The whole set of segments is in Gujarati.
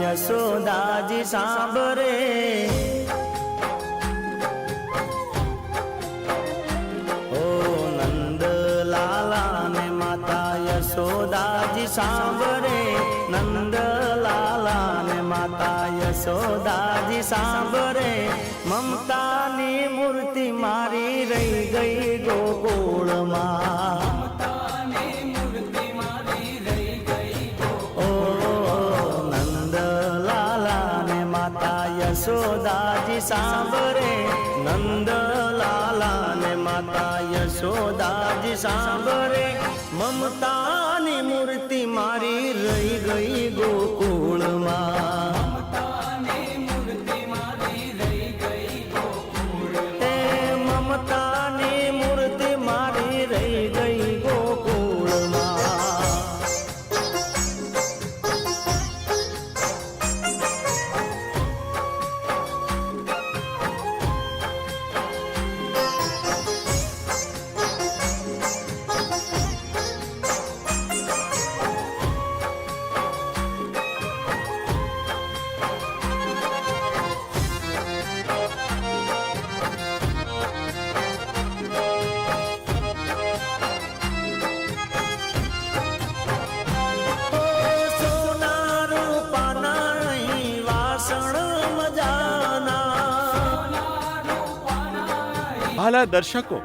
યશોદાજી સાંભરે, ઓ નંદ લાલા ને માતા યશોદાજી સાંભરે, નંદ લાલા ને માતા યશોદાજી સાંભરે, મમતાની મૂર્તિ મારી રહી ગઈ ગોકુળમાં, યશોદાજી સાંભરે, નંદ લાલા ને માતા યશોદાજી સાંભરે, મમતાની મૂર્તિ મારી રહી ગઈ ગોકુળમાં, મમતાની મૂર્તિ મારી રહી ગઈ ગોકુળમાં. ભાલા દર્શકો,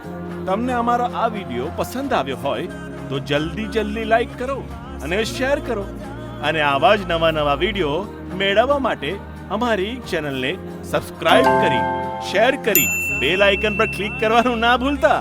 તમને અમારો આ વિડીયો પસંદ આવ્યો હોય તો જલ્દી લાઈક કરો અને શેર કરો, અને આવા જ નવા વિડીયો મેળવવા માટે અમારી ચેનલને સબસ્ક્રાઇબ કરી, શેર કરી, બેલ આઇકન પર ક્લિક કરવાનું ના ભૂલતા.